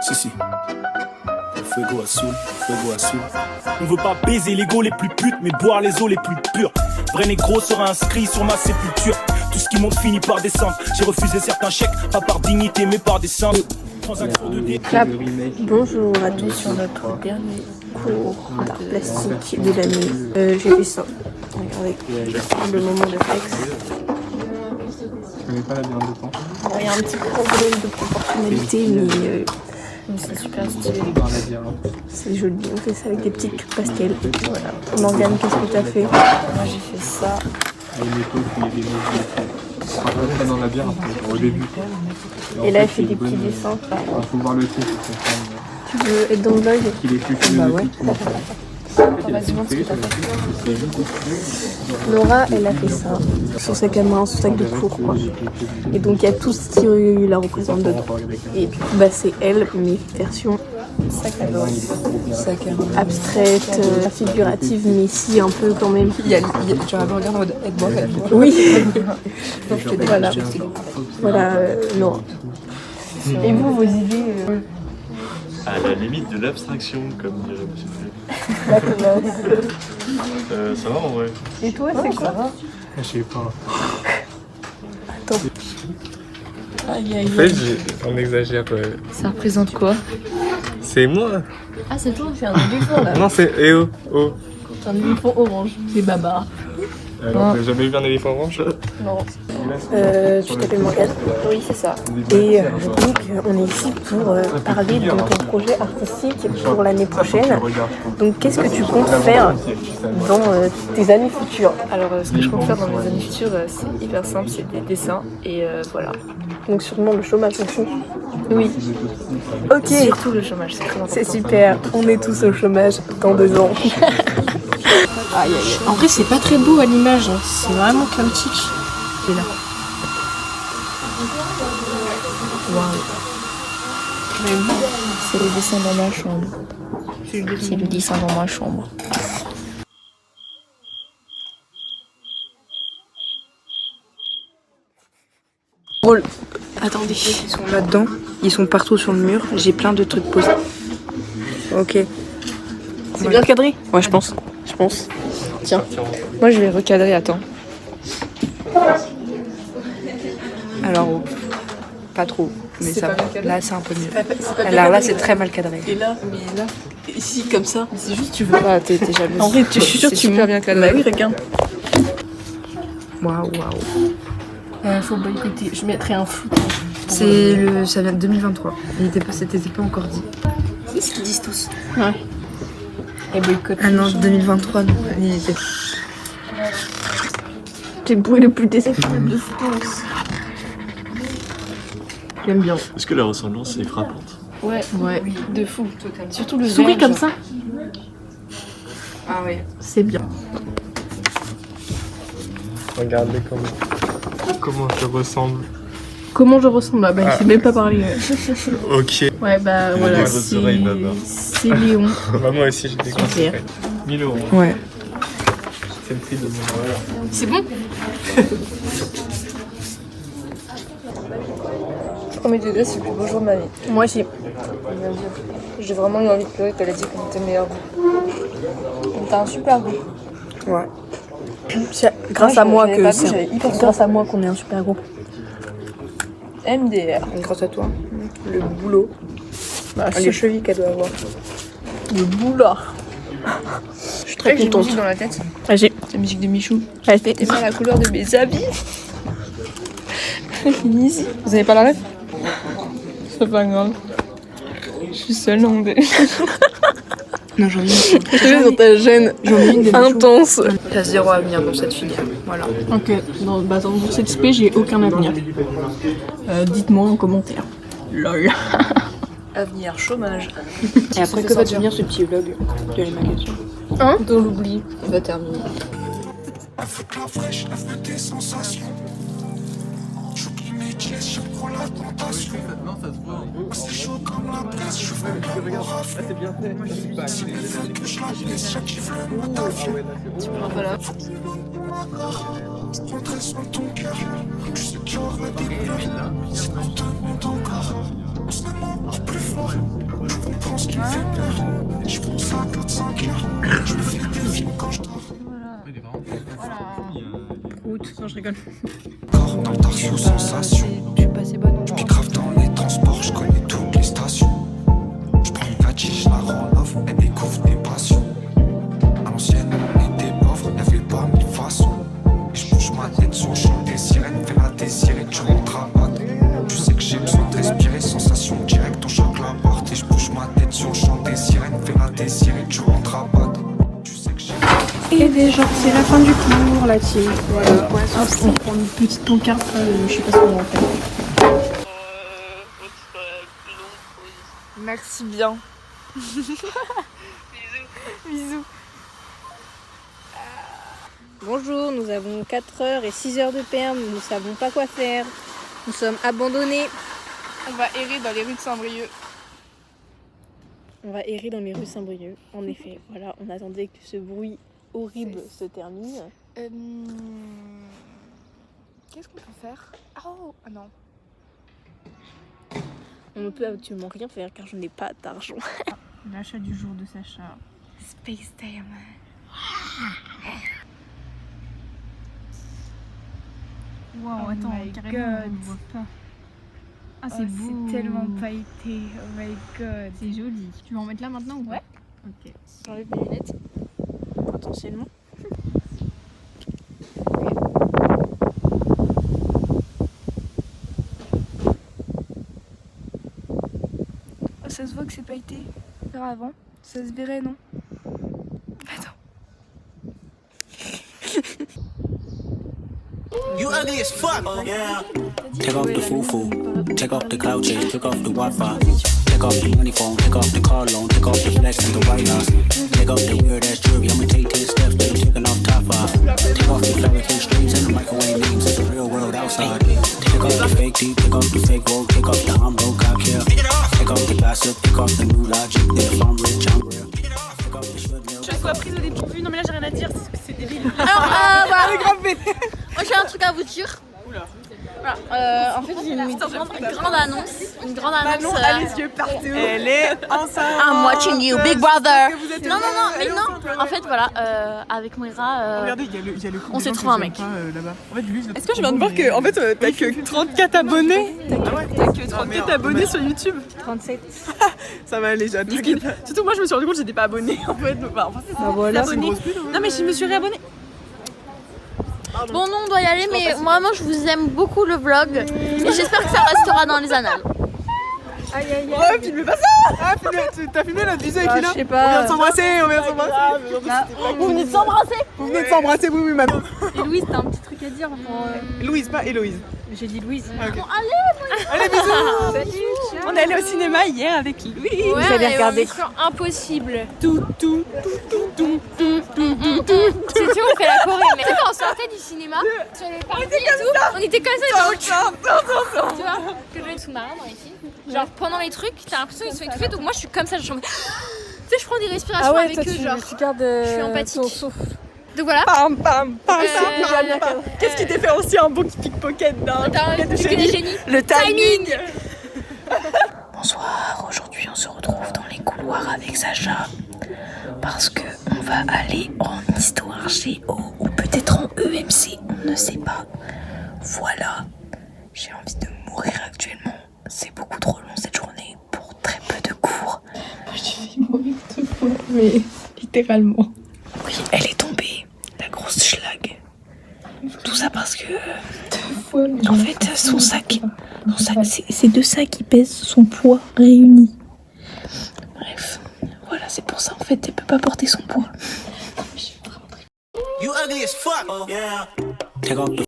Si, si. Fuego azul, fuego azul. On veut pas baiser les go les plus putes, mais boire les eaux les plus pures. Vrai négro sera inscrit sur ma sépulture. Tout ce qui monte finit par descendre. J'ai refusé certains chèques, pas par dignité, mais par descent. Transaction de dé. Bonjour à tous sur notre dernier cours d'art plastique de l'année. J'ai fait ça. Regardez, le moment de flex. Je connais pas la bière de temps. Il y a un petit problème de proportionnalité, mais c'est super stylé. C'est joli, on fait ça avec des petites queues pastel. Voilà. Morgane, qu'est-ce que t'as fait? Moi j'ai fait ça. À une époque où il y avait des mots pas dans la bière au début. Et là elle fait des petits dessins. Il faut voir le truc pour comprendre. Tu veux être dans le vlog? Qu'il est plus Bah ouais. Vas-y, montre ce que t'as fait. Laura, elle a fait ça sur sa caméra, son sac de cours, quoi. Et donc il y a tout ce qui la représente dedans. Et bah c'est elle, mais version sac à dos. Abstraite, figurative, mais si un peu quand même. Tu regardes en mode aide-moi. Oui. Voilà. Voilà, Laura. Et vous, vos idées À la limite de l'abstraction, comme dirait Monsieur la classe. Ça va en vrai. Et toi, c'est quoi? Je sais pas. Attends. Aïe, aïe, En fait, on exagère. Ça représente quoi? C'est moi. Ah, c'est toi, c'est un éléphant là. Non, c'est EO. Oh. C'est un éléphant orange. C'est Baba. Alors, t'as jamais vu un éléphant orange? Non. Tu t'appelles Morgane? Oui, c'est ça. Et donc, on est ici pour parler de ton projet artistique pour l'année prochaine. Donc, qu'est-ce que tu comptes faire dans tes années futures? Alors, ce que je compte faire dans mes années futures, c'est hyper simple, c'est des dessins et voilà. Donc, sûrement le chômage aussi. Oui. Ok. Surtout le chômage, c'est très important. C'est super. On est tous au chômage dans 2 ans. Aïe, aïe, aïe. En vrai, c'est pas très beau à l'image, hein. C'est vraiment chaotique. Et là. Waouh. C'est le dessin dans ma chambre. C'est le dessin dans ma chambre. Drôle. Attendez. Ils sont là-dedans. Ils sont partout sur le mur. J'ai plein de trucs posés. Ok. C'est bien cadré? Ouais, je pense. Tiens, moi je vais recadrer, attends. Alors, pas trop, mais ça va. Là, c'est un peu mieux. Alors là, c'est très mal cadré. Et là, mais là, ici, comme ça. C'est juste, tu veux pas, t'es jalouse. En vrai, je suis sûre que tu super bien cadré. Bah oui, regarde. Waouh. Faut boycotter. Je mettrai un flou. Ça vient de 2023. C'était pas encore dit. C'est ce qu'ils disent tous. Ouais. Et boycott. Ah non, 2023, non. C'est le bruit le plus désagréable de France. J'aime bien. Est-ce que la ressemblance est frappante? Ouais, De fou, totalement. Surtout le souris vert, comme genre. ça. Ah ouais. C'est bien. Regardez comment je ressemble. Comment je ressemble là? Bah, il sait même pas parler. Ok. Ouais, bah Il a voilà. des grosses oreilles, Baba. C'est Léon. Bah, moi aussi, j'ai des grosses Super. oreilles. 1000 euros. Ouais. C'est le prix de mon oreille. C'est bon? Premier degré, c'est le plus beau jour de ma vie. Moi aussi. J'ai vraiment eu envie de pleurer quand elle a dit qu'on était meilleur goût. T'as un super goût. Ouais. C'est grâce à moi j'avais que pas vu, c'est j'avais hyper grâce à moi qu'on est un super groupe. MDR. Grâce à toi. Le boulot. Bah, Les chevilles qu'elle doit avoir. Le boulard. Je suis très J'ai une contente. musique dans la tête. Vas-y. La musique de Michou. Vas-y. Et pas la couleur de mes habits. Easy. Vous avez pas la ref? C'est pas grave. Je suis seule en dé. Non, j'en ai une. Je te mets dans ta gêne intense. T'as 0 avenir dans cette filière. Voilà. Ok, dans cette SP, j'ai aucun avenir. Dites-moi en commentaire. LOL. Avenir chômage. Et après, que va devenir ce petit vlog de la magazine? Hein? Dans l'oubli. Il va terminer. Tu prends pas là. Août, non je rigole. Dans le sous sensation. Je suis pas assez bonne. Je grave dans les transports, je connais toutes les stations. Je prends une gadget, je la rends love, elle découvre des passions. À l'ancienne, on était pauvres, y'avait pas mille façons. Et je bouge ma tête sur le chant des sirènes, fais la désirer, tu rentres à batte. Tu sais que j'ai besoin de respirer, sensation directe, on choque la porte. Et je bouge ma tête sur le chant des sirènes, fais la désirer, tu rentres à batte. Tu sais que j'ai. Et déjà, c'est la fin du cours, la team. Voilà. Hop, on prend une petite pancarte, je sais pas ce qu'on va faire. Merci bien. Bisous. Bonjour, nous avons 4 heures et 6 heures de perm, nous ne savons pas quoi faire. Nous sommes abandonnés. On va errer dans les rues de Saint-Brieuc. On va errer dans les rues Saint-Brieuc. En effet, voilà, on attendait que ce bruit horrible se termine. Qu'est-ce qu'on peut faire? Oh non. On ne peut absolument rien faire car je n'ai pas d'argent. L'achat du jour de Sacha. Space Time. Wow, attends, carrément, on ne voit pas. Ah, c'est beau. C'est tellement pailleté. Oh my god. C'est joli. Tu veux en mettre là maintenant ou pas? Ouais. Ok. J'enlève mes lunettes. Potentiellement. Ça se voit que c'est pailleté. Avant, ça se verrait, non? Attends. You ugly as fuck. Yeah. Take off the foo-foo. Take off the cloud chase. Take off the Wi-Fi. Take off the money phone. Take off the car loan. Take off the flex and the white loss. Take off the weird ass jewelry. I'ma take 10 steps. Then taking off top off. Take off the fabricate streams and the microwave memes. It's the real world outside. Take off the fake teeth. Take off the fake woke. Take off the I'm broke. I care. Take off the gossip. Take off the new logic. Then if I'm rich, I'm real. Take off the shit milk. Je sois prise au dépourvu. Non mais là j'ai rien à dire, c'est débile. Alors, voilà. grave bête. Moi j'ai un truc à vous dire. Voilà, en fait j'ai une grande annonce. Une grande annonce. Les yeux partout. Elle est enceinte. I'm watching you, Big Brother. Vous êtes Non, mais non. En fait, voilà, avec Moira, Regardez, il y a le on s'est trouvé un mec. là-bas. En fait, lui, Est-ce que je viens de voir que en fait t'as que 34 abonnés? T'as que 34 abonnés sur YouTube. 37. Ça va aller, j'adore. Surtout moi je me suis rendu compte que j'étais pas abonnée en fait. Enfin, c'est ça. Voilà. Abonnée. Non mais je me suis réabonnée. Bon, non, on doit y aller, mais vraiment, je vous aime beaucoup le vlog. Et j'espère que ça restera dans les annales. Aïe aïe aïe. Oh, filmez pas ça. Ah, t'as filmé notre bisou avec Lina? Je sais pas. On vient de s'embrasser, Vous venez de s'embrasser? Vous venez de s'embrasser, oui, madame. Et Louise, t'as un petit truc à dire Louise, pas Héloïse. J'ai dit Louise. Ah, okay. Bon, allez, allez, bisous. Salut. On est allé au cinéma hier avec Louise. Ouais, vous avez regardé Impossible. tout. C'est sûr, on fait la choré, mais quand on sortait du cinéma, sur le parking et tout, on était comme ça. Tu vois, que je vais sous-marin dans les films. Genre pendant les trucs, t'as l'impression qu'ils se sont étouffés, donc moi je suis comme ça, je chante. Tu sais, je prends des respirations avec eux, genre. Je suis empathique. Donc voilà. Pam. Qu'est-ce qui t'est fait aussi un bon pickpocket d'un génie. Le timing. Bonsoir, aujourd'hui on se retrouve dans les couloirs avec Sacha parce que on va aller en histoire géo ou peut-être en EMC, on ne sait pas. Voilà, j'ai envie de mourir actuellement, c'est beaucoup trop long cette journée pour très peu de cours. J'ai fait mourir 2 fois, mais littéralement. Oui, elle est tombée, la grosse schlag. Tout ça parce que, en fait, son sac, c'est 2 sacs qui pèsent son poids réuni. Bref, voilà, c'est pour ça en fait, elle peut pas porter son poids. You ugly as fuck. Yeah. Take off the